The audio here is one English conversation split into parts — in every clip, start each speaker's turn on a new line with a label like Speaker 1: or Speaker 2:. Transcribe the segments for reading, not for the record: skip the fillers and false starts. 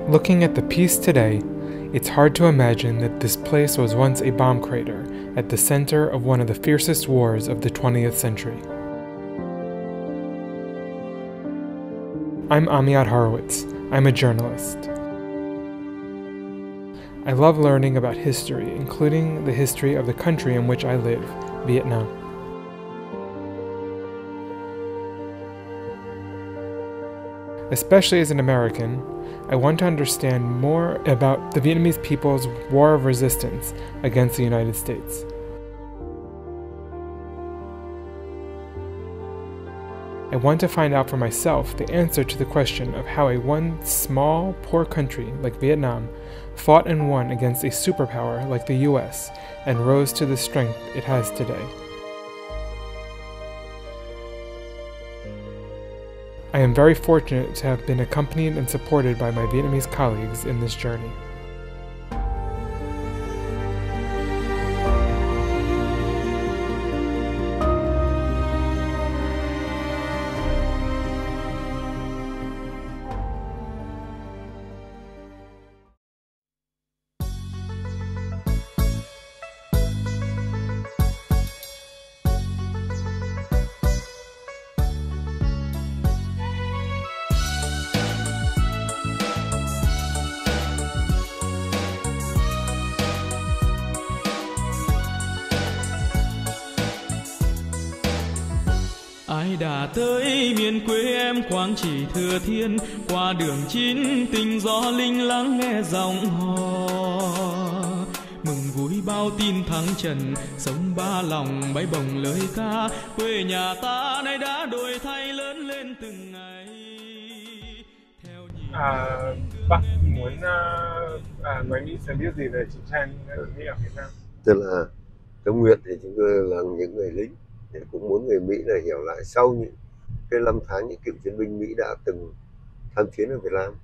Speaker 1: Looking at the piece today, it's hard to imagine that this place was once a bomb crater at the center of one of the fiercest wars of the 20th century. I'm Amiad Horowitz. I'm a journalist. I love learning about history, including the history of the country in which I live, Vietnam. Especially as an American, I want to understand more about the Vietnamese people's war of resistance against the United States. I want to find out for myself the answer to the question of how a one small, poor country like Vietnam fought and won against a superpower like the US and rose to the strength it has today. I am very fortunate to have been accompanied and supported by my Vietnamese colleagues in this journey.
Speaker 2: Ai đã tới miền quê em khoáng chỉ thừa thiên, qua đường chín tình gió linh lắng nghe giọng hò. Mừng vui bao tin thắng trận, sống ba lòng bay bổng lời ca. Quê nhà ta nay đã đổi thay lớn lên từng ngày.
Speaker 1: Bác muốn nói Mỹ sẽ biết gì về chiến tranh Mỹ ở Việt Nam?
Speaker 3: Tức là tâm nguyện thì chúng tôi là những người lính thì cũng muốn người Mỹ là hiểu lại sau những cái năm tháng những cựu chiến binh Mỹ đã từng tham chiến ở Việt Nam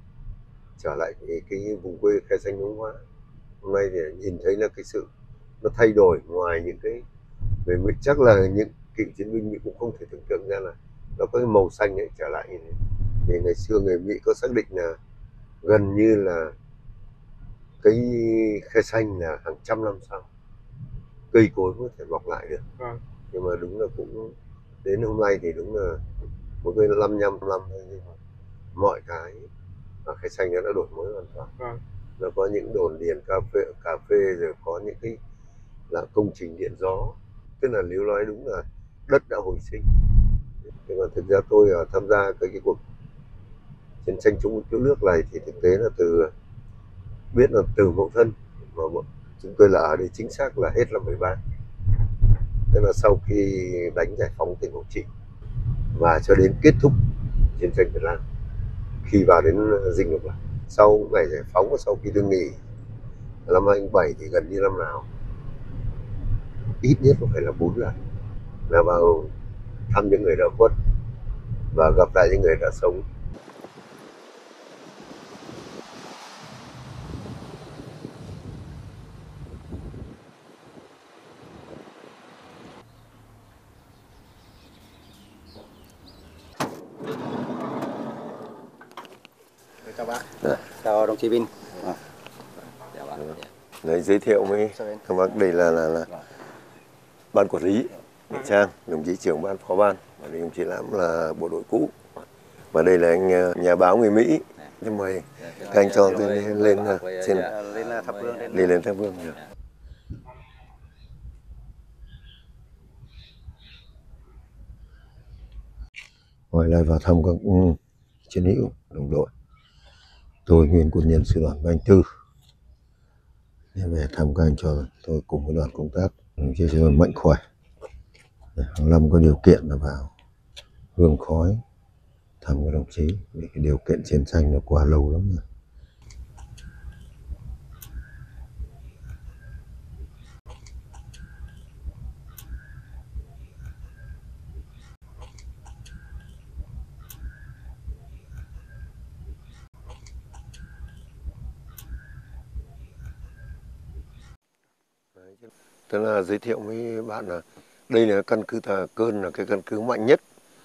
Speaker 3: trở lại cái vùng quê khai xanh hướng hóa. Hôm nay thì nhìn thấy là cái sự nó thay đổi, ngoài những cái về Mỹ, chắc là những cựu chiến binh Mỹ cũng không thể tưởng tượng ra là nó có cái màu xanh ấy trở lại như thế. Thì ngày xưa người Mỹ có xác định là gần như là cái khe xanh là hàng trăm năm sau cây cối có thể mọc lại được. Nhưng mà đúng là cũng đến hôm nay thì đúng là một cái 55 năm thôi, nhưng mà mọi cái ở khe xanh nó đã đổi mới hoàn toàn. Nó có những đồn điền cà phê rồi có những cái là công trình điện gió, tức là nếu nói đúng là đất đã hồi sinh. Nhưng mà thực ra tôi tham gia cái cuộc chiến tranh chống cứu nước này thì thực tế là biết là từ mẫu thân, mà chúng tôi là ở đây chính xác là hết năm 13, tức là sau khi đánh giải phóng tỉnh Quảng Trị và cho đến kết thúc chiến tranh Việt Nam, khi vào đến Dinh Độc Lập. Sau ngày giải phóng và sau khi tôi nghỉ năm 2007 thì gần như năm nào ít nhất cũng phải là 4 lần là vào thăm những người đã khuất và gặp lại những người đã sống.
Speaker 4: Chào bác. Chào đồng chí Vinh. Chào bác.
Speaker 3: Đấy, giới thiệu với các bác, đây là ban quản lý Nghệ Trang, đồng chí trưởng ban phó ban, và đây đồng chí Lãm là bộ đội cũ, và đây là anh nhà báo người Mỹ. Xin mời các anh cho tôi lên trên lên tháp hương. Hỏi lại vào thăm các chiến hữu đồng đội. Tôi nguyên quân nhân sư đoàn 34 về thăm các anh cho tôi cùng với đoàn công tác chia sẻ mạnh khỏe. Hàng năm có điều kiện là vào hương khói thăm các đồng chí, vì cái điều kiện chiến tranh nó quá lâu lắm rồi. Tức là giới thiệu với bạn là đây là căn cứ Tà Cơn, là cái căn cứ mạnh nhất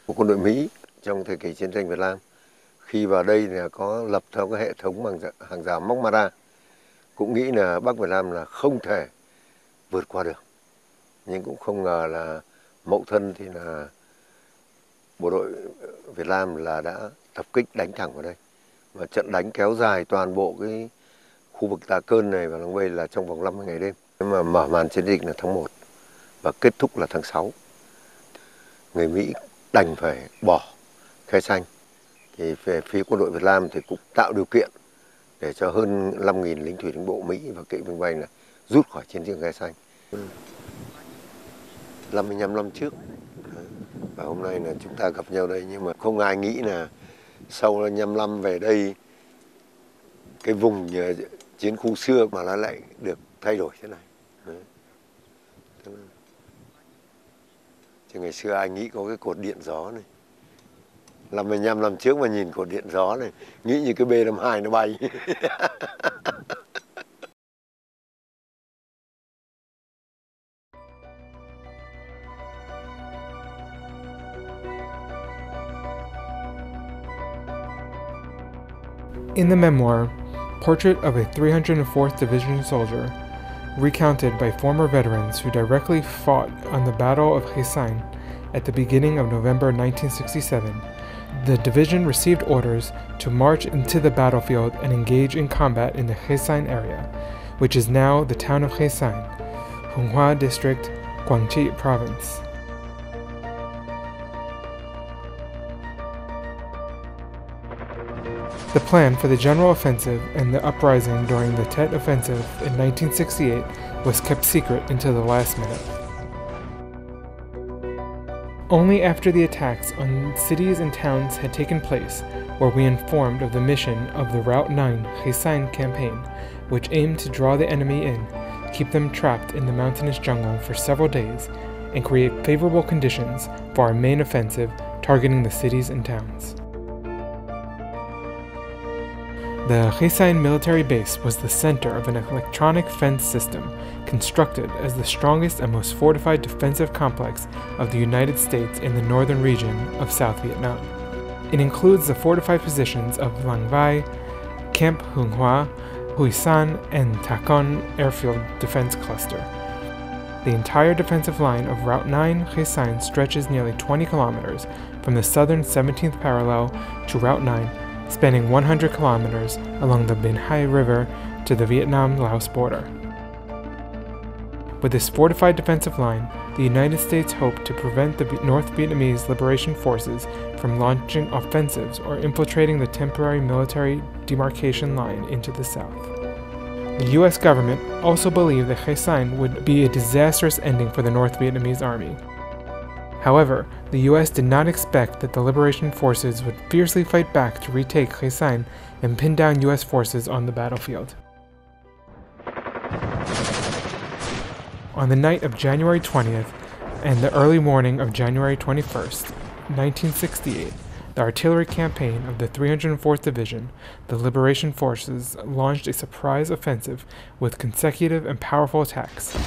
Speaker 3: của quân đội Mỹ trong thời kỳ chiến tranh Việt Nam. Khi vào đây là có lập theo cái hệ thống bằng hàng rào móc Mara, cũng nghĩ là Bắc Việt Nam là không thể vượt qua được, nhưng cũng không ngờ là Mậu Thân thì là bộ đội Việt Nam là đã tập kích đánh thẳng vào đây, và trận đánh kéo dài toàn bộ cái khu vực Tà Cơn này và Lăng Vây là trong vòng 50 ngày đêm. Nhưng mà mở màn chiến dịch là tháng 1 và kết thúc là tháng 6. Người Mỹ đành phải bỏ Khe Xanh. Thì về phía quân đội Việt Nam thì cũng tạo điều kiện để cho hơn 5.000 lính thủy đánh bộ Mỹ và kỵ binh bay là rút khỏi chiến trường Khe Xanh. 55 năm trước. Và hôm nay là chúng ta gặp nhau đây, nhưng mà không ai nghĩ là sau 55 năm về đây, cái vùng chiến khu xưa mà nó lại được thay đổi thế này. Chứ ngày xưa ai nghĩ có cái cột điện gió này. 55 năm trước mà nhìn cột điện gió này, nghĩ như cái B-52 nó bay.
Speaker 1: In the memoir, Portrait of a 304th Division Soldier, recounted by former veterans who directly fought on the Battle of Khe at the beginning of November 1967, the division received orders to march into the battlefield and engage in combat in the Khe area, which is now the town of Khe Hunghua District, Guangxi Province. The plan for the general offensive and the uprising during the Tet Offensive in 1968 was kept secret until the last minute. Only after the attacks on cities and towns had taken place were we informed of the mission of the Route 9 Khe campaign, which aimed to draw the enemy in, keep them trapped in the mountainous jungle for several days, and create favorable conditions for our main offensive targeting the cities and towns. The Khe military base was the center of an electronic fence system constructed as the strongest and most fortified defensive complex of the United States in the northern region of South Vietnam. It includes the fortified positions of Lang Vai, Camp Hunghua, Hue San, and Ta Con Airfield Defense Cluster. The entire defensive line of Route 9 Khe stretches nearly 20 kilometers from the southern 17th parallel to Route 9, spanning 100 kilometers along the Binh Hai River to the Vietnam-Laos border. With this fortified defensive line, the United States hoped to prevent the North Vietnamese Liberation Forces from launching offensives or infiltrating the temporary military demarcation line into the south. The U.S. government also believed that Khe Sanh would be a disastrous ending for the North Vietnamese army. However, the U.S. did not expect that the Liberation Forces would fiercely fight back to retake Khe Sanh and pin down U.S. forces on the battlefield. On the night of January 20th and the early morning of January 21st, 1968, the artillery campaign of the 304th Division, the Liberation Forces, launched a surprise offensive with consecutive and powerful attacks,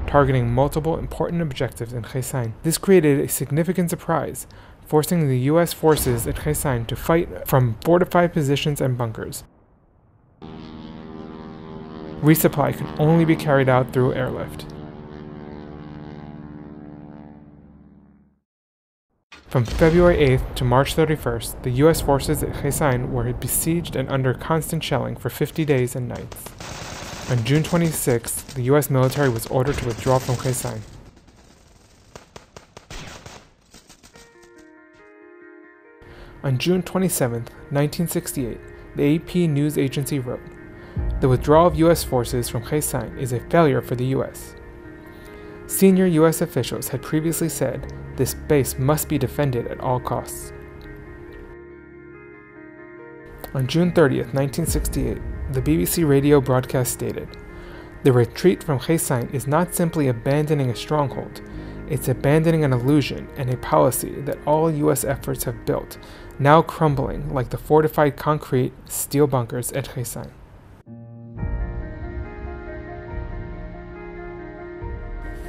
Speaker 1: targeting multiple important objectives in Khe Sanh. This created a significant surprise, forcing the U.S. forces at Khe Sanh to fight from fortified positions and bunkers. Resupply could only be carried out through airlift. From February 8th to March 31st, the U.S. forces at Khe Sanh were besieged and under constant shelling for 50 days and nights. On June 26th, the U.S. military was ordered to withdraw from Khe Sanh. On June 27, 1968, the AP news agency wrote, "The withdrawal of U.S. forces from Khe Sanh is a failure for the U.S." Senior U.S. officials had previously said this base must be defended at all costs. On June 30, 1968, the BBC radio broadcast stated, "The retreat from Khe Sanh is not simply abandoning a stronghold, it's abandoning an illusion and a policy that all U.S. efforts have built, now crumbling like the fortified concrete steel bunkers at Khe Sanh."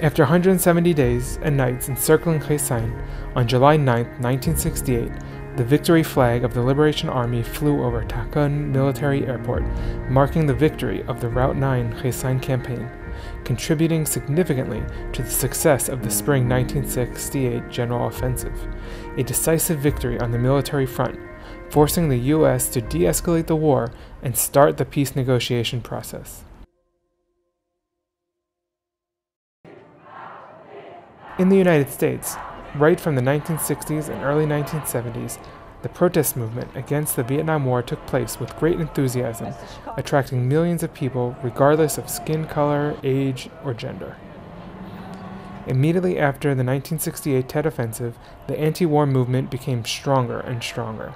Speaker 1: After 170 days and nights encircling Khe Sanh, on July 9, 1968, the victory flag of the Liberation Army flew over Takun Military Airport, marking the victory of the Route 9 Khesan campaign, contributing significantly to the success of the spring 1968 general offensive, a decisive victory on the military front, forcing the U.S. to de-escalate the war and start the peace negotiation process. In the United States, right from the 1960s and early 1970s, the protest movement against the Vietnam War took place with great enthusiasm, attracting millions of people regardless of skin color, age, or gender. Immediately after the 1968 Tet Offensive, the anti-war movement became stronger and stronger.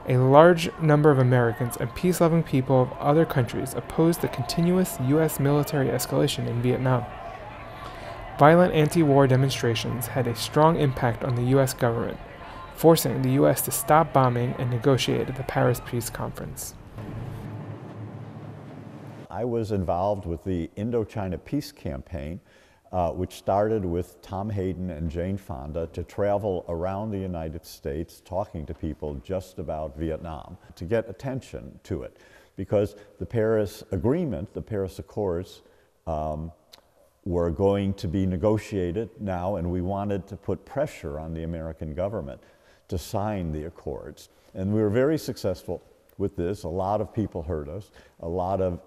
Speaker 1: A large number of Americans and peace-loving people of other countries opposed the continuous U.S. military escalation in Vietnam. Violent anti-war demonstrations had a strong impact on the U.S. government, forcing the U.S. to stop bombing and negotiate at the Paris Peace Conference.
Speaker 5: I was involved with the Indochina Peace Campaign, which started with Tom Hayden and Jane Fonda to travel around the United States talking to people just about Vietnam to get attention to it. Because the Paris Agreement, the Paris Accords, were going to be negotiated now, and we wanted to put pressure on the American government to sign the accords. And we were very successful with this. A lot of people heard us. A lot of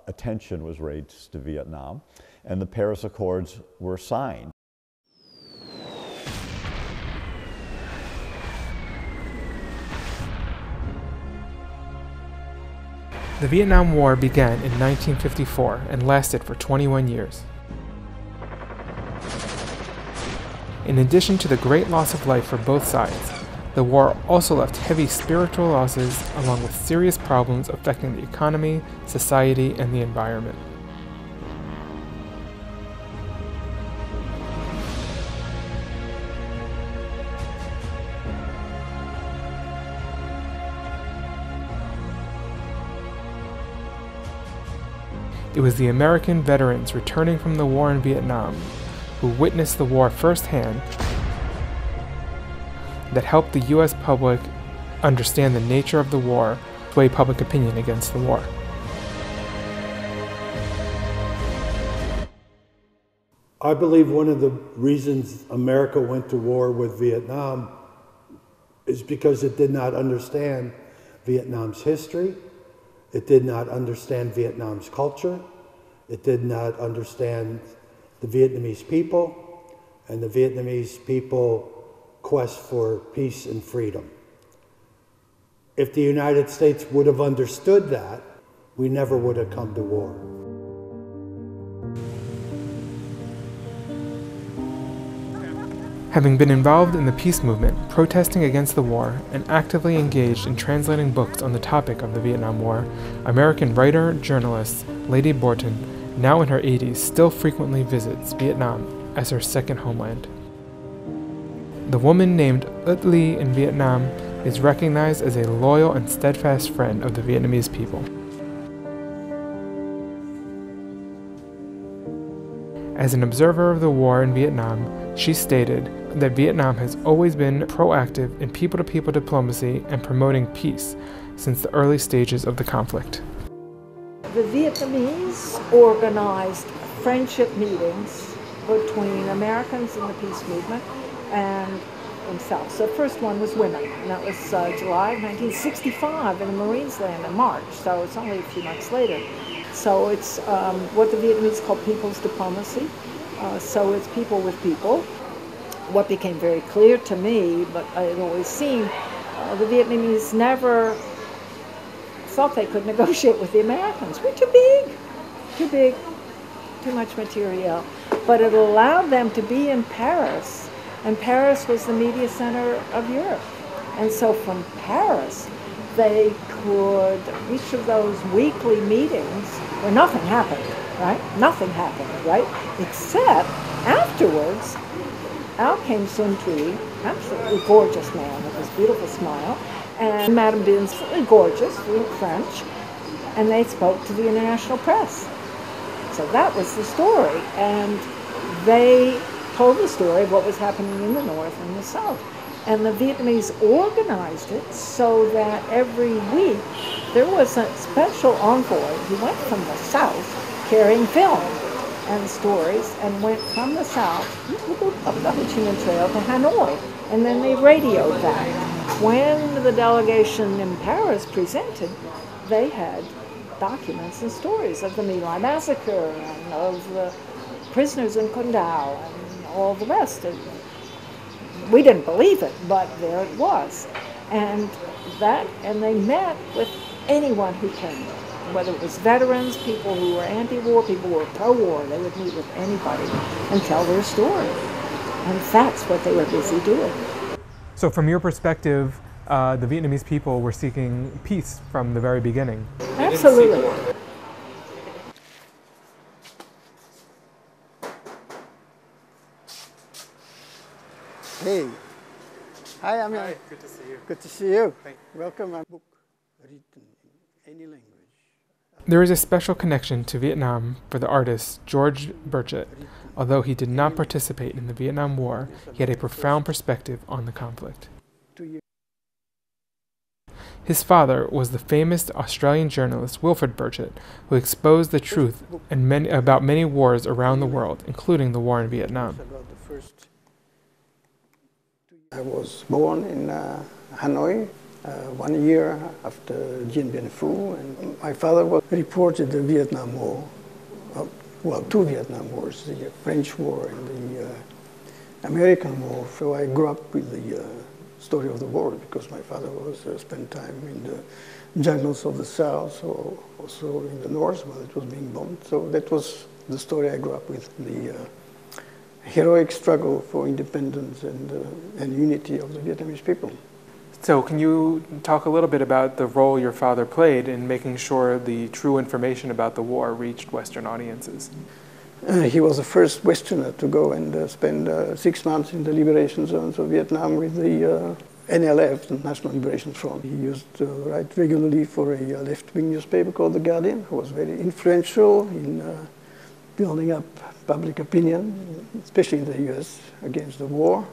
Speaker 5: attention was raised to Vietnam, and the Paris Accords were signed.
Speaker 1: The Vietnam War began in 1954 and lasted for 21 years. In addition to the great loss of life for both sides, the war also left heavy spiritual losses along with serious problems affecting the economy, society, and the environment. It was the American veterans returning from the war in Vietnam who witnessed the war firsthand that helped the U.S. public understand the nature of the war, sway public opinion against the war.
Speaker 6: I believe one of the reasons America went to war with Vietnam is because it did not understand Vietnam's history, it did not understand Vietnam's culture, it did not understand the Vietnamese people, and the Vietnamese people quest for peace and freedom. If the United States would have understood that, we never would have come to war.
Speaker 1: Having been involved in the peace movement, protesting against the war, and actively engaged in translating books on the topic of the Vietnam War, American writer-journalist Lady Borton, now in her 80s, still frequently visits Vietnam as her second homeland. The woman named Ất Ly in Vietnam is recognized as a loyal and steadfast friend of the Vietnamese people. As an observer of the war in Vietnam, she stated that Vietnam has always been proactive in people-to-people diplomacy and promoting peace since the early stages of the conflict.
Speaker 7: The Vietnamese organized friendship meetings between Americans in the peace movement and themselves. So the first one was women, and that was July 1965 in the Marines land in March, so it's only a few months later. So it's what the Vietnamese call people's diplomacy, so it's people with people. What became very clear to me, but I had always seen, the Vietnamese never thought they could negotiate with the Americans. We're too big, too much material. But it allowed them to be in Paris, and Paris was the media center of Europe. And so from Paris, they could, each of those weekly meetings where nothing happened, right? Nothing happened, right? Except afterwards, out came Sun Tri, absolutely gorgeous man with his beautiful smile, and Madame Bin's really gorgeous, fluent French, and they spoke to the international press. So that was the story, and they told the story of what was happening in the North and the South. And the Vietnamese organized it so that every week there was a special envoy who went from the South carrying film and stories and went from the South up the Ho Chi Minh Trail to Hanoi. And then they radioed that. When the delegation in Paris presented, they had documents and stories of the My Lai massacre and of the prisoners in Con Dao and all the rest. We didn't believe it, but there it was. And they met with anyone who came, whether it was veterans, people who were anti-war, people who were pro-war. They would meet with anybody and tell their story. And that's what they were busy doing.
Speaker 1: So from your perspective, the Vietnamese people were seeking peace from the very beginning.
Speaker 7: Absolutely.
Speaker 8: Hey. Hi, Amir.
Speaker 1: Hi, good to see you.
Speaker 8: Good to see you. Welcome. A book written in any language.
Speaker 1: There is a special connection to Vietnam for the artist George Burchett. Although he did not participate in the Vietnam War, he had a profound perspective on the conflict. His father was the famous Australian journalist Wilfred Burchett, who exposed the truth about many wars around the world, including the war in Vietnam.
Speaker 8: I was born in Hanoi 1 year after Dien Bien Phu, and my father reported the Vietnam War, well, 2 Vietnam Wars, the French War and the American War. So I grew up with the story of the war because my father spent time in the jungles of the South, or also in the North while it was being bombed. So that was the story I grew up with, the heroic struggle for independence and unity of the Vietnamese people.
Speaker 1: So can you talk a little bit about the role your father played in making sure the true information about the war reached Western audiences?
Speaker 8: He was the first Westerner to go and spend 6 months in the liberation zones of Vietnam with the NLF, the National Liberation Front. He used to write regularly for a left-wing newspaper called The Guardian, who was very influential in building up public opinion, especially in the US, against the war.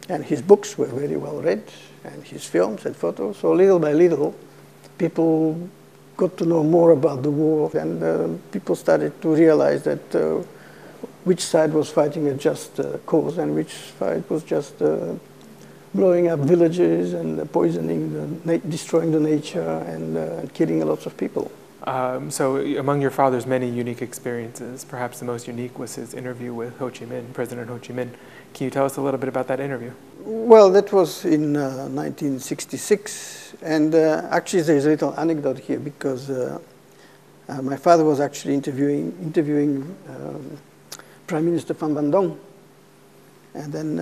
Speaker 8: And his books were very well read, and his films and photos. So little by little, people got to know more about the war, and people started to realize that which side was fighting a just cause and which side was just blowing up villages and poisoning, destroying the nature and killing lots of people.
Speaker 1: So among your father's many unique experiences, perhaps the most unique was his interview with Ho Chi Minh, President Ho Chi Minh. Can you tell us a little bit about that interview?
Speaker 8: Well, that was in 1966, and actually there's a little anecdote here because my father was actually interviewing Prime Minister Pham Van Dong, and then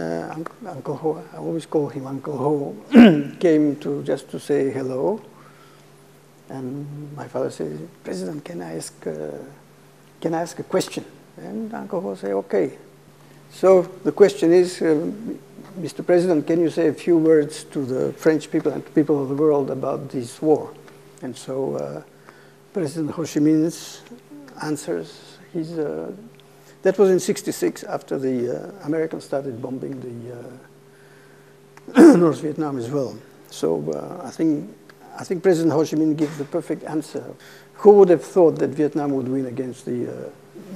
Speaker 8: Uncle Ho, I always call him Uncle Ho, came just to say hello. And my father said, "President, can I ask a question?" And Uncle Ho said, "Okay." So the question is, Mr. President, can you say a few words to the French people and to people of the world about this war? And so President Ho Chi Minh's answers, that was in '66 after the Americans started bombing the North Vietnam as well. So I think President Ho Chi Minh gives the perfect answer. Who would have thought that Vietnam would win against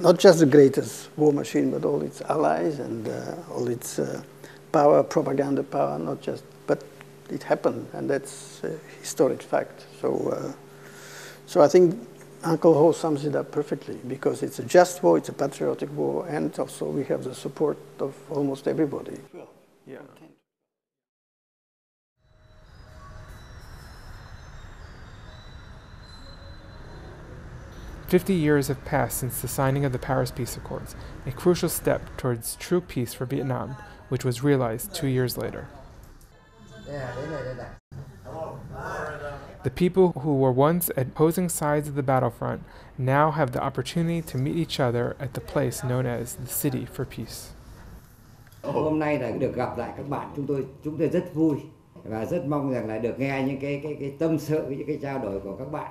Speaker 8: not just the greatest war machine, but all its allies and all its power, propaganda power, but it happened, and that's a historic fact. So I think Uncle Ho sums it up perfectly, because it's a just war, it's a patriotic war, and also we have the support of almost everybody.
Speaker 1: Yeah. 50 years have passed since the signing of the Paris Peace Accords, a crucial step towards true peace for Vietnam, which was realized 2 years later. The people who were once at opposing sides of the battlefront now have the opportunity to meet each other at the place known as the City for Peace.
Speaker 9: Hôm nay là được gặp lại các bạn, chúng tôi rất vui và rất mong rằng là được nghe những cái tâm sự, những cái trao đổi của các bạn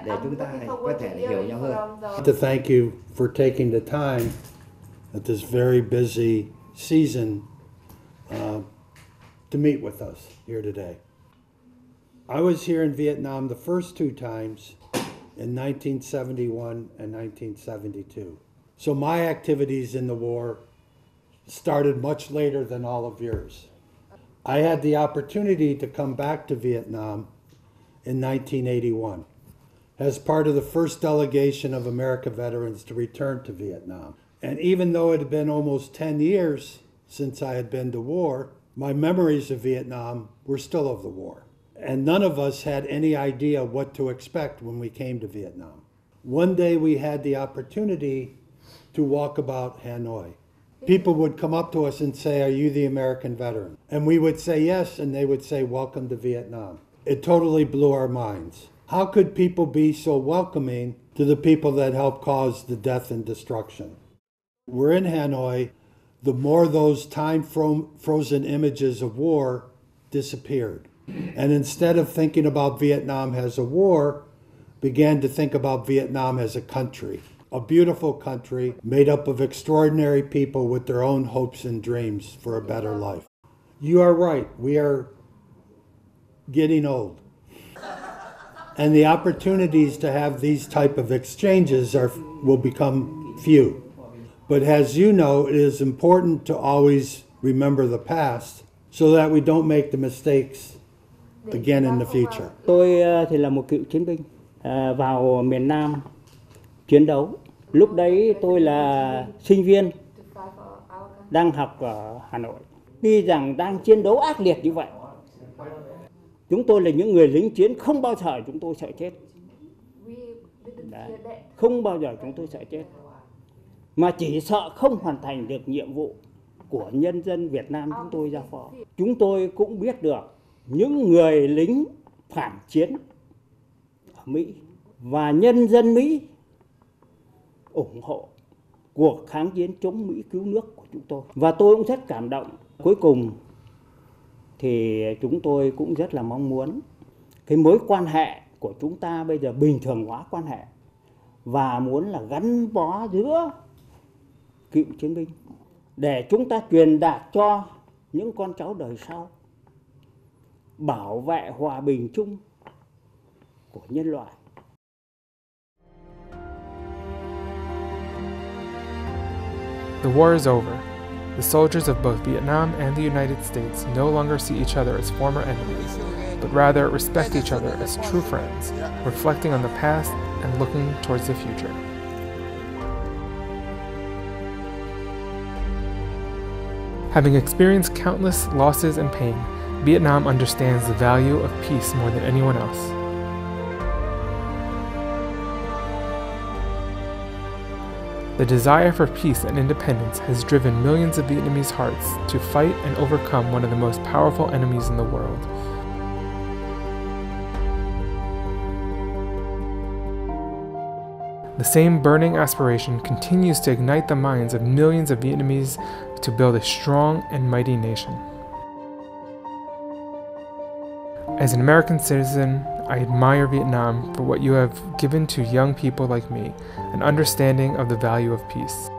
Speaker 9: để chúng ta có thể hiểu nhau hơn.
Speaker 6: To thank you for taking the time at this very busy season to meet with us here today. I was here in Vietnam the first two times in 1971 and 1972. So my activities in the war started much later than all of yours. I had the opportunity to come back to Vietnam in 1981 as part of the first delegation of American veterans to return to Vietnam. And even though it had been almost 10 years since I had been to war, my memories of Vietnam were still of the war. And none of us had any idea what to expect when we came to Vietnam. One day we had the opportunity to walk about Hanoi. People would come up to us and say, "Are you the American veteran?" And we would say yes, and they would say, "Welcome to Vietnam." It totally blew our minds. How could people be so welcoming to the people that helped cause the death and destruction? We're in Hanoi. The more those time-frozen images of war disappeared. And instead of thinking about Vietnam as a war, began to think about Vietnam as a country. A beautiful country made up of extraordinary people with their own hopes and dreams for a better life. You are right, we are getting old. And the opportunities to have these type of exchanges will become few. But as you know, it is important to always remember the past so that we don't make the mistakes again in the future.
Speaker 10: Tôi thì là một cựu chiến binh vào miền Nam chiến đấu. Lúc đấy tôi là sinh viên đang học ở Hà Nội. Tuy rằng đang chiến đấu ác liệt như vậy, chúng tôi là những người lính chiến, không bao giờ chúng tôi sợ chết. Đấy. Không bao giờ chúng tôi sợ chết. Mà chỉ sợ không hoàn thành được nhiệm vụ của nhân dân Việt Nam chúng tôi giao phó. Chúng tôi cũng biết được những người lính phản chiến ở Mỹ và nhân dân Mỹ ủng hộ cuộc kháng chiến chống Mỹ cứu nước của chúng tôi. Và tôi cũng rất cảm động. Cuối cùng thì chúng tôi cũng rất là mong muốn cái mối quan hệ của chúng ta bây giờ bình thường hóa quan hệ và muốn là gắn bó giữa cựu chiến binh để chúng ta truyền đạt cho những con cháu đời sau bảo vệ hòa bình chung của nhân loại.
Speaker 1: The war is over. The soldiers of both Vietnam and the United States no longer see each other as former enemies, but rather respect each other as true friends, reflecting on the past and looking towards the future. Having experienced countless losses and pain, Vietnam understands the value of peace more than anyone else. The desire for peace and independence has driven millions of Vietnamese hearts to fight and overcome one of the most powerful enemies in the world. The same burning aspiration continues to ignite the minds of millions of Vietnamese to build a strong and mighty nation. As an American citizen, I admire Vietnam for what you have given to young people like me, an understanding of the value of peace.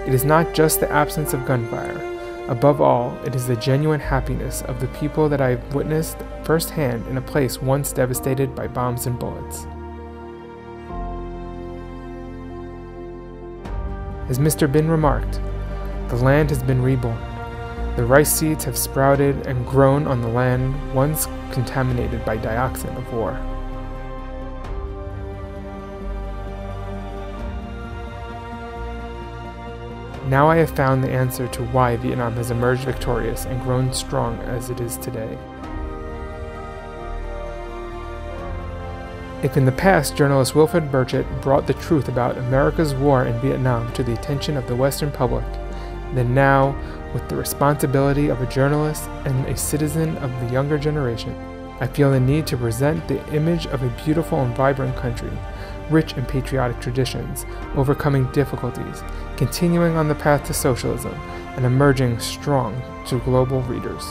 Speaker 1: It is not just the absence of gunfire. Above all, it is the genuine happiness of the people that I have witnessed firsthand in a place once devastated by bombs and bullets. As Mr. Bin remarked, the land has been reborn. The rice seeds have sprouted and grown on the land once contaminated by dioxin of war. Now I have found the answer to why Vietnam has emerged victorious and grown strong as it is today. If in the past journalist Wilfred Burchett brought the truth about America's war in Vietnam to the attention of the Western public, then now, with the responsibility of a journalist and a citizen of the younger generation, I feel the need to present the image of a beautiful and vibrant country, rich in patriotic traditions, overcoming difficulties, continuing on the path to socialism, and emerging strong to global readers.